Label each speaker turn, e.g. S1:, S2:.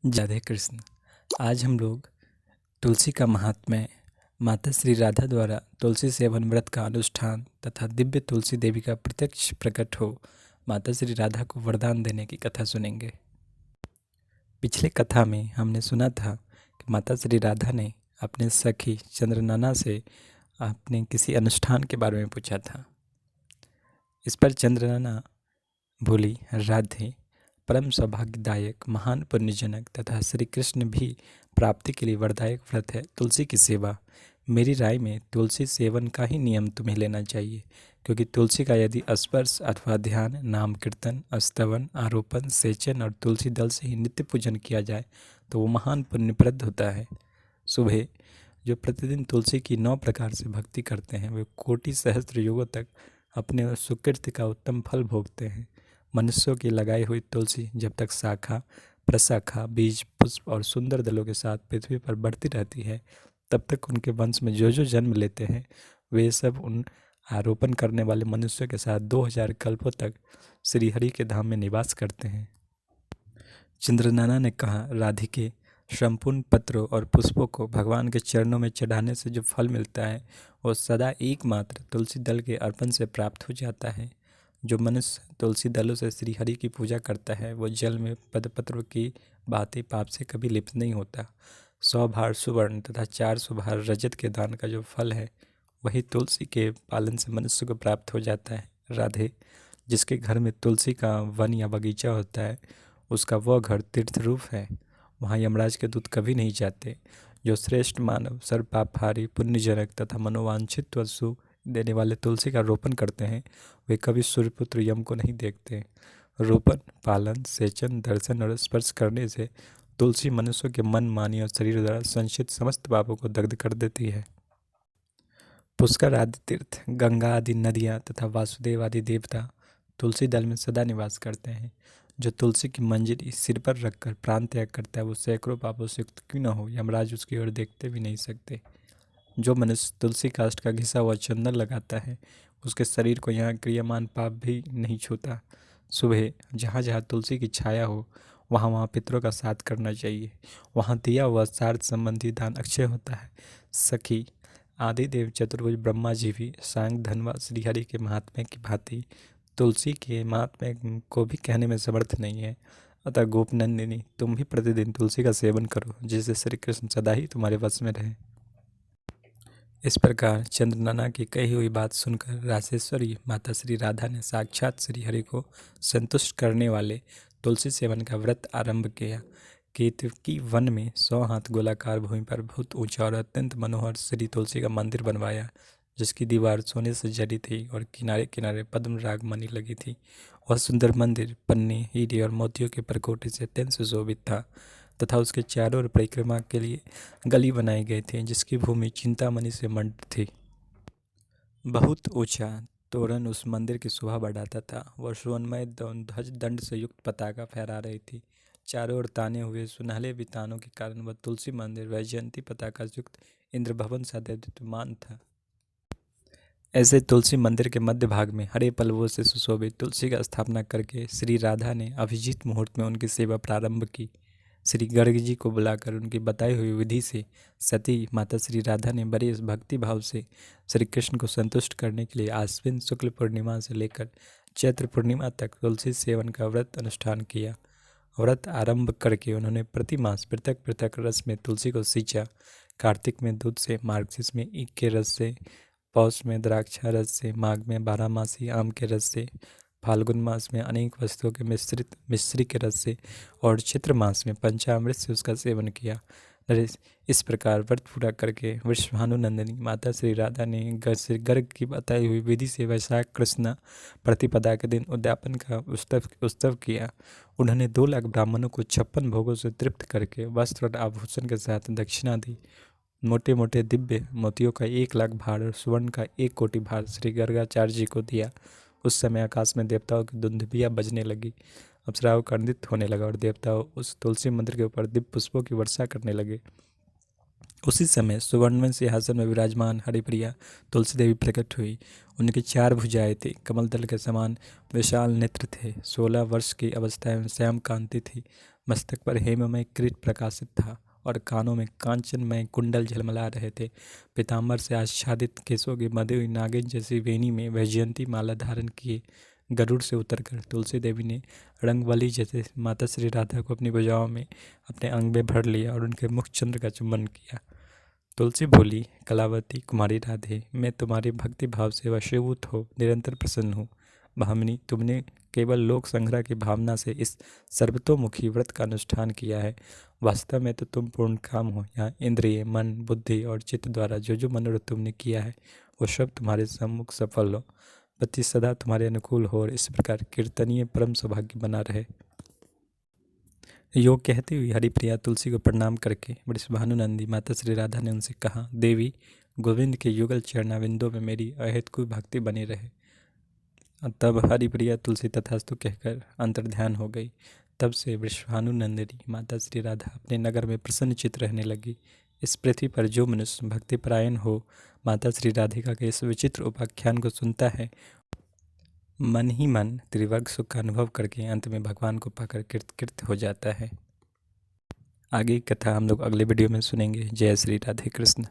S1: राधे कृष्ण। आज हम लोग तुलसी का महात्म्य, माता श्री राधा द्वारा तुलसी सेवन व्रत का अनुष्ठान तथा दिव्य तुलसी देवी का प्रत्यक्ष प्रकट हो माता श्री राधा को वरदान देने की कथा सुनेंगे। पिछले कथा में हमने सुना था कि माता श्री राधा ने अपने सखी चंद्रनना से अपने किसी अनुष्ठान के बारे में पूछा था। इस पर चंद्रनना बोली, राधे, परम सौभाग्यदायक, महान पुण्यजनक तथा श्री कृष्ण भी प्राप्ति के लिए वरदायक व्रत है तुलसी की सेवा। मेरी राय में तुलसी सेवन का ही नियम तुम्हें लेना चाहिए, क्योंकि तुलसी का यदि स्पर्श अथवा ध्यान, नाम कीर्तन, स्तवन, आरोपण, सेचन और तुलसी दल से ही नित्य पूजन किया जाए तो वो महान पुण्यप्रद होता है। सुबह जो प्रतिदिन तुलसी की 9 प्रकार से भक्ति करते हैं वे कोटि सहस्त्र युगों तक अपने सुकृत्य का उत्तम फल भोगते हैं। मनुष्यों की लगाई हुई तुलसी जब तक शाखा, प्रशाखा, बीज, पुष्प और सुंदर दलों के साथ पृथ्वी पर बढ़ती रहती है, तब तक उनके वंश में जो जो जन्म लेते हैं वे सब उन आरोपण करने वाले मनुष्यों के साथ 2000 कल्पों तक श्रीहरि के धाम में निवास करते हैं। चंद्रनना ने कहा, राधिके, संपूर्ण पत्रों और पुष्पों को भगवान के चरणों में चढ़ाने से जो फल मिलता है वो सदा एकमात्र तुलसी दल के अर्पण से प्राप्त हो जाता है। जो मनुष्य तुलसी दलों से श्रीहरि की पूजा करता है वो जल में पदपत्र की भांति पाप से कभी लिप्त नहीं होता। 100 भार सुवर्ण तथा 400 भार रजत के दान का जो फल है वही तुलसी के पालन से मनुष्य को प्राप्त हो जाता है। राधे, जिसके घर में तुलसी का वन या बगीचा होता है उसका वह घर तीर्थ रूप है, वहाँ यमराज के दूत कभी नहीं जाते। जो श्रेष्ठ मानव सर्व पापहारी, पुण्यजनक तथा मनोवांछित वस्तु देने वाले तुलसी का रोपण करते हैं वे कभी सूर्यपुत्र यम को नहीं देखते। रोपण, पालन, सेचन, दर्शन और स्पर्श करने से तुलसी मनुष्यों के मन, वाणी और शरीर द्वारा संचित समस्त पापों को दग्ध कर देती है। पुष्कर आदि तीर्थ, गंगा आदि नदियाँ तथा वासुदेव आदि देवता तुलसी दल में सदा निवास करते हैं। जो तुलसी की मंजरी सिर पर रखकर प्राण त्याग करता है वो सैकड़ों पापों से युक्त क्यों न हो, यमराज उसकी ओर देखते भी नहीं सकते। जो मनुष्य तुलसी काष्ठ का घिसा हुआ चंदन लगाता है उसके शरीर को यहाँ क्रियमान पाप भी नहीं छूता। सुबह जहाँ जहाँ तुलसी की छाया हो वहाँ वहाँ पितरों का साथ करना चाहिए। वहाँ दिया हुआ सार्थ संबंधी दान अक्षय होता है। सखी, आदिदेव चतुर्भुज ब्रह्मा जी भी सांग धनवा श्रीहरि के महात्म्य की भांति तुलसी के महात्म्य को भी कहने में समर्थ नहीं है। अतः गोपनंदिनी, तुम भी प्रतिदिन तुलसी का सेवन करो जिससे श्री कृष्ण सदा ही तुम्हारे वश में रहे। इस प्रकार चंद्रनना की कही हुई बात सुनकर रासेश्वरी माता श्री राधा ने साक्षात श्री हरि को संतुष्ट करने वाले तुलसी सेवन का व्रत आरंभ किया। केतकी वन में 100 हाथ गोलाकार भूमि पर बहुत ऊंचा और अत्यंत मनोहर श्री तुलसी का मंदिर बनवाया, जिसकी दीवार सोने से जड़ी थी और किनारे किनारे पद्म राग मणि लगी थी। वह सुंदर मंदिर पन्ने, हीरे और मोतियों के परकोटे से अत्यंत सुशोभित था तथा उसके चारों ओर परिक्रमा के लिए गली बनाई गई थी जिसकी भूमि चिंतामणि से मंडित थी। बहुत ऊंचा तोरण उस मंदिर की शोभा बढ़ाता था। वह सुवर्णमय ध्वज दंड से युक्त पताका फहरा रही थी। चारों ओर ताने हुए सुनहले वितानों के कारण वह तुलसी मंदिर वैजयंती पताका से युक्त इंद्र भवन सा दैदीप्यमान था। ऐसे तुलसी मंदिर के मध्य भाग में हरे पल्लवों से सुशोभित तुलसी का स्थापना करके श्री राधा ने अभिजीत मुहूर्त में उनकी सेवा प्रारंभ की। श्री गर्ग जी को बुलाकर उनकी बताई हुई विधि से सती माता श्री राधा ने बड़े भक्ति भाव से श्री कृष्ण को संतुष्ट करने के लिए आश्विन शुक्ल पूर्णिमा से लेकर चैत्र पूर्णिमा तक तुलसी सेवन का व्रत अनुष्ठान किया। व्रत आरंभ करके उन्होंने प्रति मास पृथक पृथक रस में तुलसी को सींचा। कार्तिक में दूध से, मार्गशीर्ष में ईख के रस से, पौष में द्राक्षा रस से, माघ में बारहमासी आम के रस से, फाल्गुन मास में अनेक वस्तुओं के मिश्रित मिश्री के रस से और चैत्र मास में पंचामृत से उसका सेवन किया। नरेश, इस प्रकार व्रत पूरा करके वृषभानुनंदिनी माता श्री राधा ने श्री गर्ग की बताई हुई विधि से वैशाख कृष्ण प्रतिपदा के दिन उद्यापन का उत्सव किया। उन्होंने 2 लाख ब्राह्मणों को 56 भोगों से तृप्त करके वस्त्र और आभूषण के साथ दक्षिणा दी। मोटे मोटे दिव्य मोतियों का 1 लाख भार और स्वर्ण का 1 कोटि भार श्री गर्गाचार्य जी को दिया। उस समय आकाश में देवताओं की दुंदुभियाँ बजने लगी, अप्सराओं का नृत्य होने लगा और देवताओं उस तुलसी मंदिर के ऊपर दिव्य पुष्पों की वर्षा करने लगे। उसी समय सुवर्णमय सिंहासन में विराजमान हरिप्रिया तुलसी देवी प्रकट हुई। उनकी 4 भुजाएं थी, कमल दल के समान विशाल नेत्र थे, 16 वर्ष की अवस्था में श्याम कांति थी, मस्तक पर हेममय किरीट प्रकाशित था और कानों में कांचनमय कुंडल झलमला रहे थे। पीताम्बर से आच्छादित केशों की बंधी हुई नागिन जैसी वेणी में वैजयंती माला धारण किए गरुड़ से उतरकर तुलसी देवी ने रंगवली जैसे माता श्री राधा को अपनी भुजाओं में अपने अंग में भर लिया और उनके मुख चंद्र का चुंबन किया। तुलसी बोली, कलावती कुमारी राधे, मैं तुम्हारे भक्ति भाव से वशीभूत हो निरंतर प्रसन्न हूँ। भामिनी, तुमने केवल लोक संग्रह की भावना से इस सर्वतोमुखी व्रत का अनुष्ठान किया है। वास्तव में तो तुम पूर्ण काम हो। यहाँ इंद्रिय, मन, बुद्धि और चित्त द्वारा जो जो मनोरथ तुमने किया है वो सब तुम्हारे सम्मुख सफल हो। पति सदा तुम्हारे अनुकूल हो और इस प्रकार कीर्तनीय परम सौभाग्य बना रहे। योग कहती हुई हरिप्रिया तुलसी को प्रणाम करके वृषभानुनंदी माता श्री राधा ने उनसे कहा, देवी, गोविंद के युगल चरणाविंदों में मेरी अहेतुकी भक्ति बनी रहे। तब हरिप्रिया तुलसी तथास्तु कहकर अंतर्ध्यान हो गई। तब से वृषभानुनंदिनी माता श्री राधा अपने नगर में प्रसन्नचित रहने लगी। इस पृथ्वी पर जो मनुष्य भक्तिपरायण हो माता श्री राधिका के इस विचित्र उपाख्यान को सुनता है, मन ही मन त्रिवर्ग सुख का अनुभव करके अंत में भगवान को पाकर कृतकृत्य हो जाता है। आगे की कथा हम लोग अगले वीडियो में सुनेंगे। जय श्री राधे कृष्ण।